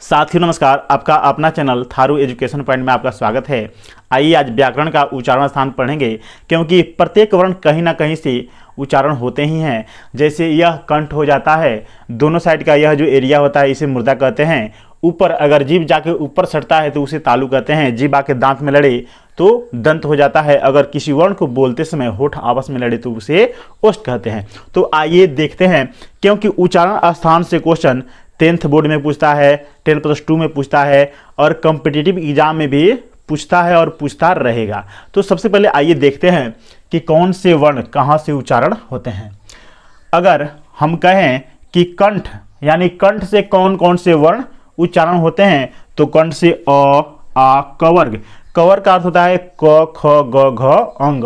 साथियों नमस्कार, आपका अपना चैनल थारू एजुकेशन पॉइंट में आपका स्वागत है। आइए आज व्याकरण का उच्चारण स्थान पढ़ेंगे, क्योंकि प्रत्येक वर्ण कहीं ना कहीं से उच्चारण होते ही हैं। जैसे यह कंठ हो जाता है, दोनों साइड का यह जो एरिया होता है इसे मुर्दा कहते हैं। ऊपर अगर जीभ जाके ऊपर सटता है तो उसे तालु कहते हैं। जीभ आके दांत में लड़े तो दंत हो जाता है। अगर किसी वर्ण को बोलते समय होठ आपस में लड़े तो उसे ओष्ठ कहते हैं। तो आइए देखते हैं, क्योंकि उच्चारण स्थान से क्वेश्चन 10th बोर्ड में पूछता है, 10+2 में पूछता है और कॉम्पिटिटिव एग्जाम में भी पूछता है और पूछता रहेगा। तो सबसे पहले आइए देखते हैं कि कौन से वर्ण कहाँ से उच्चारण होते हैं। अगर हम कहें कि कंठ, यानी कंठ से कौन कौन से वर्ण उच्चारण होते हैं, तो कंठ से अ, आ, क वर्ग। क वर्ग का अर्थ होता है क, ख, ग, घ, अंग।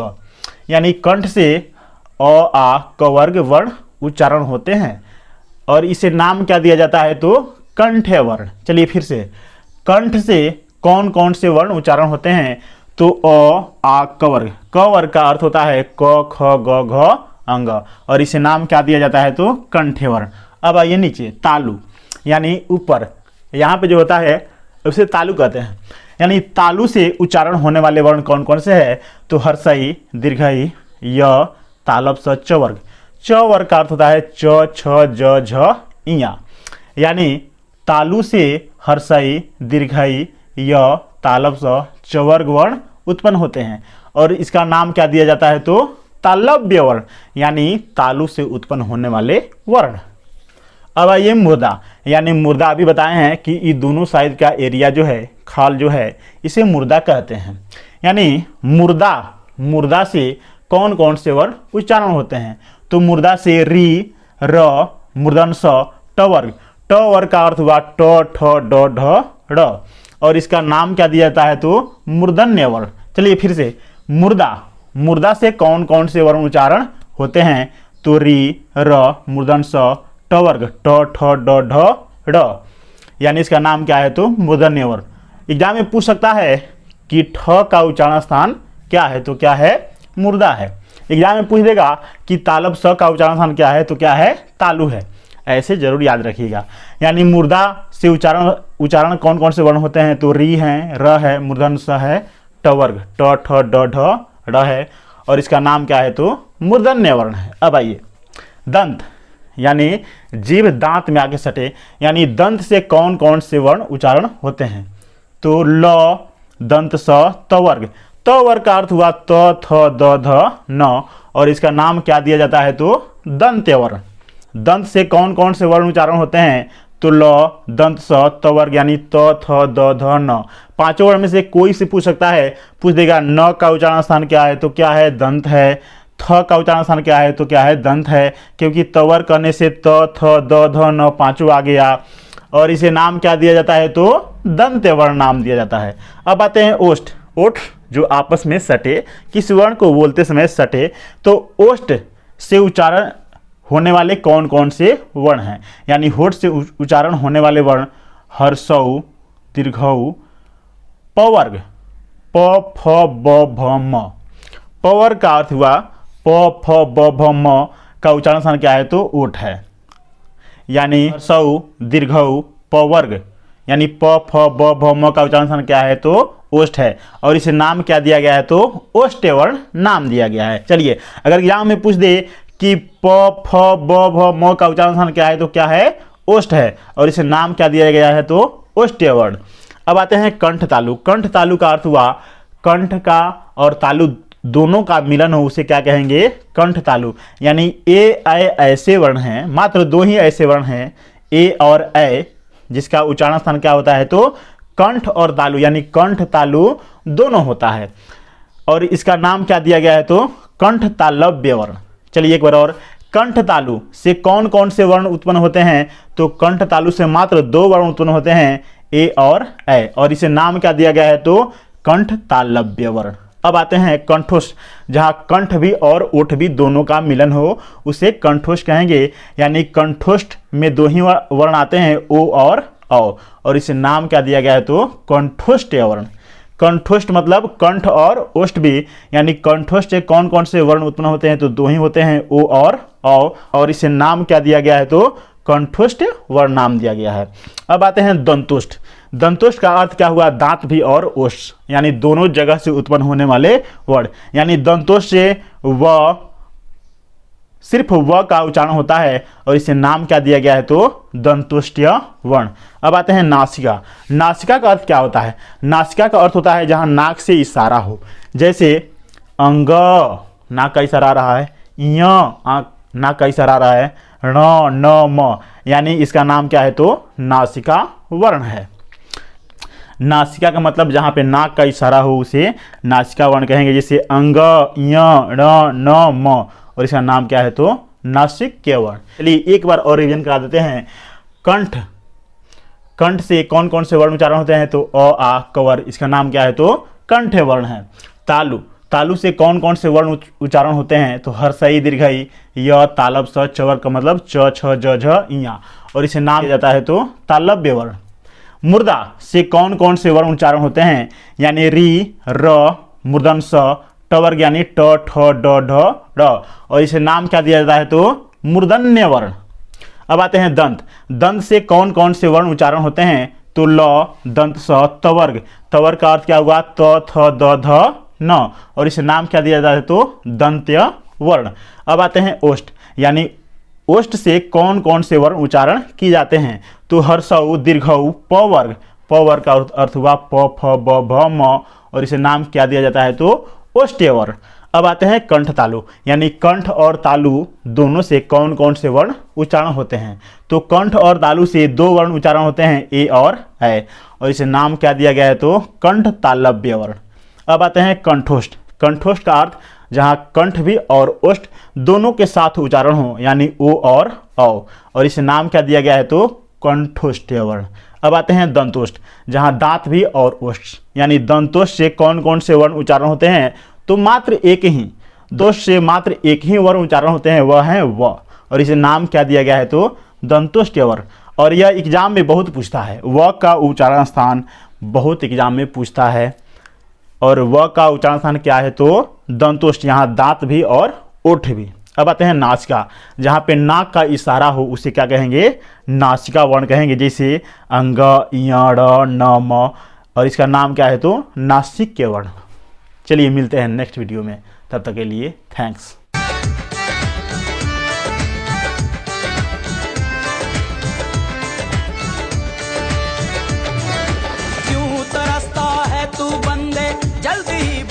यानी कंठ से अ, आ, क वर्ग वर्ण उच्चारण होते हैं और इसे नाम क्या दिया जाता है, तो कंठ्य वर्ण। चलिए फिर से, कंठ से कौन कौन से वर्ण उच्चारण होते हैं, तो अ, आ, क वर्ग। क वर्ग का अर्थ होता है क, ख, ग, घ, अंग और इसे नाम क्या दिया जाता है, तो कंठ्य वर्ण। अब आइए नीचे, तालु यानी ऊपर, यहाँ पे जो होता है उसे तालु कहते हैं। यानी तालु से उच्चारण होने वाले वर्ण कौन कौन से हैं, तो हर्षई, दीर्घई, य, तालव, स, च वर्ग। च वर्ग का अर्थ होता है च, छ, ज, झ, इया। यानी तालु से हर्षई, दीर्घई, य, तालव, स, च वर्ग वर्ण उत्पन्न होते हैं और इसका नाम क्या दिया जाता है, तो तालव्य वर्ण, यानी तालु से उत्पन्न होने वाले वर्ण। अब आइए मुर्दा, यानी मुर्दा अभी बताए हैं कि ये दोनों साइड का एरिया जो है, खाल जो है, इसे मुर्दा कहते हैं। यानी मुर्दा से कौन कौन से वर्ण उच्चारण होते हैं, तो मुर्दा से री, र, मूर्धन स, ट वर्ग। ट वर्ग का अर्थ हुआ ट, ठ, ड, ढ, ड़ और इसका नाम क्या दिया जाता है, तो मूर्धन्य वर्ण। चलिए फिर से, मुर्दा से कौन कौन से वर्ण उच्चारण होते हैं, तो री, र, मूर्धन स, ट वर्ग, ट, ठ, ड, ढ, ड़। यानी इसका नाम क्या है, तो मूर्धन्य वर्ण। एग्जाम में पूछ सकता है कि ठ का उच्चारण स्थान क्या है, तो क्या है, मुर्दा है। एग्जाम में पूछ देगा कि तालव स का उच्चारण स्थान क्या है, तो क्या है, तालु है। ऐसे जरूर याद रखिएगा। यानी मुर्दा से उच्चारण कौन कौन से वर्ण होते हैं, तो री है, र है, मूर्धन स है, ट वर्ग, ट, ठ, ड, ढ, ड़ है और इसका नाम क्या है, तो मूर्धन्य वर्ण है। अब आइए दंत, यानी जीभ दांत में आके सटे। यानी दंत से कौन कौन से वर्ण उच्चारण होते हैं, तो ल, दंत स, त वर्ग। त वर्ग का अर्थ हुआ त, थ, द, ध, न और इसका नाम क्या दिया जाता है, तो दंत्य वर्ण। दंत से कौन कौन से वर्ण उच्चारण होते हैं, तो ल, दंत स, त वर्ग, यानी त, थ, द, ध, न। पांचों वर्ण में से कोई से पूछ सकता है, पूछ देगा न का उच्चारण स्थान क्या है, तो क्या है, दंत है। थ का उच्चारण स्थान क्या है, तो क्या है, दंत है, क्योंकि तवर करने से त, थ, द, ध, न पांचों आ गया और इसे नाम क्या दिया जाता है, तो दंत्य वर्ण नाम दिया जाता है। अब आते हैं ओष्ठ। ओठ जो आपस में सटे, किस वर्ण को बोलते समय सटे, तो ओष्ठ से उच्चारण होने वाले कौन कौन से वर्ण हैं। यानी होठ से उच्चारण होने वाले वर्ण हर्षौ, दीर्घौ, प वर्ग, प, फ, ब, भ, म। प वर्ग का अर्थ हुआ प, फ, ब, भ, म का उच्चारण स्थान क्या है, तो ओठ है। यानी हर्षौ, दीर्घौ, प वर्ग, यानी प, फ, ब, भ, म का उच्चारण स्थान क्या है, तो ओष्ठ है और इसे नाम क्या दिया गया है, तो ओष्ठ्य वर्ण नाम दिया गया है। चलिए, अगर एग्जाम में पूछ दे कि प, फ, ब, भ, म का उच्चारण स्थान क्या है, तो क्या है, ओष्ठ है और इसे नाम क्या दिया गया है, तो ओष्ठ्य वर्ण। अब आते हैं कंठ तालु। कंठ तालु का अर्थ हुआ कंठ का और तालु दोनों का मिलन हो, उसे क्या कहेंगे, कंठ तालु। यानी ए, ऐ ऐसे वर्ण हैं, मात्र दो ही ऐसे वर्ण हैं, ए और ऐ, जिसका उच्चारण स्थान क्या होता है, तो कंठ और तालु, यानी कंठ तालु दोनों होता है और इसका नाम क्या दिया गया है, तो कंठ तालव्य वर्ण। चलिए एक बार और, कंठ तालु से कौन कौन से वर्ण उत्पन्न होते हैं, तो कंठ तालु से मात्र दो वर्ण उत्पन्न होते हैं, ए और ऐ और इसे नाम क्या दिया गया है, तो कंठ तालव्य वर्ण। अब आते हैं कंठोष्ठ, जहां कंठ भी और ओठ भी दोनों का मिलन हो उसे कंठोष्ठ कहेंगे। यानी कंठोष्ठ में दो ही वर्ण आते हैं, ओ और औ और इसे नाम क्या दिया गया है, तो कंठोष्ठ्य वर्ण। कंठोष्ठ मतलब कंठ और ओष्ठ भी, यानी कंठोष्ठ से कौन कौन से वर्ण उत्पन्न होते हैं, तो दो ही होते हैं, ओ और औ और इसे नाम क्या दिया गया है, तो कंठोष्ठ वर्ण नाम दिया गया है। अब आते हैं दंतोष्ठ। दंतोष्ठ का अर्थ क्या हुआ, दांत भी और ओष्ठ, यानी दोनों जगह से उत्पन्न होने वाले वर्ण, यानी दंतोष्ठ से व, सिर्फ व का उच्चारण होता है और इसे नाम क्या दिया गया है, तो दंतोष्ठीय वर्ण। अब आते हैं नासिका। नासिका का अर्थ क्या होता है, नासिका का अर्थ होता है जहां नाक से इशारा हो, जैसे अंग नाक का इशारा आ रहा है, य नाक का इशारा आ रहा है, ण न म, यानी इसका नाम क्या है, तो नासिका वर्ण है। नासिका का मतलब जहाँ पे नाक का इशारा हो उसे नासिका वर्ण कहेंगे, जैसे अंग य ण न म, और इसका नाम क्या है, तो नासिक वर्ण। चलिए एक बार और रिवीजन करा देते हैं। कंठ, कंठ से कौन कौन से वर्ण उच्चारण होते हैं, तो अ आ कवर, इसका नाम क्या है, तो कंठ वर्ण है। तालु, तालु से कौन कौन से वर्ण उच्चारण होते हैं, तो हर्षई दीर्घई य तालब स चवर का मतलब च छ ज झ इया, और इसे नाम दिया जाता है, तो तालव्य वर्ण। मुर्दा से कौन कौन से वर्ण उच्चारण होते हैं, यानी री र मूर्धन स टवर्ग यानी ट ठ ड ढ ड, और इसे नाम क्या दिया जाता है, तो मूर्धन्य वर्ण। अब आते हैं दंत। दंत से कौन कौन से वर्ण उच्चारण होते हैं, तो ल दंत स तवर्ग, तवर्ग का अर्थ क्या हुआ, त थ द ध न, और इसे नाम क्या दिया जाता है, तो दंत्य वर्ण। अब आते हैं ओष्ठ, यानी ओष्ठ से कौन कौन से वर्ण उच्चारण किए जाते हैं, तो हर्षऊ दीर्घऊ प वर्ग, प वर्ग का अर्थ हुआ प फ ब भ म, और इसे नाम क्या दिया जाता है, तो ओष्ठ्य वर्ण। अब आते हैं कंठ तालु, यानी कंठ और तालु दोनों से कौन कौन से वर्ण उच्चारण होते हैं, तो कंठ और तालु से दो वर्ण उच्चारण होते हैं, ए और ऐ, और इसे नाम क्या दिया गया है, तो कंठ तालव्य वर्ण। अब आते हैं कंठोष्ठ। कंठोष्ठ का अर्थ जहाँ कंठ भी और ओष्ठ दोनों के साथ उच्चारण हो, यानी ओ और औ, और इसे नाम क्या दिया गया है, तो कंठोष्ठीय वर्ण। अब आते हैं दंतोष्ठ, जहाँ दांत भी और ओष्ठ, यानी दंतोष्ठ से कौन कौन से वर्ण उच्चारण होते हैं, तो मात्र एक ही, दोष से मात्र एक ही वर्ण उच्चारण होते हैं, वह है व, और इसे नाम क्या दिया गया है, तो दंतोष्ठीय वर्ण। और यह एग्जाम में बहुत पूछता है, व का उच्चारण स्थान बहुत एग्जाम में पूछता है, और व का उच्चारण स्थान क्या है, तो दंतोष्ठ, यहाँ दांत भी और ओठ भी। अब आते हैं नासिका, जहाँ पे नाक का इशारा हो उसे क्या कहेंगे, नासिका वर्ण कहेंगे, जैसे अंग य ड़ न म, और इसका नाम क्या है, तो नासिक वर्ण। चलिए मिलते हैं नेक्स्ट वीडियो में, तब तक के लिए थैंक्स।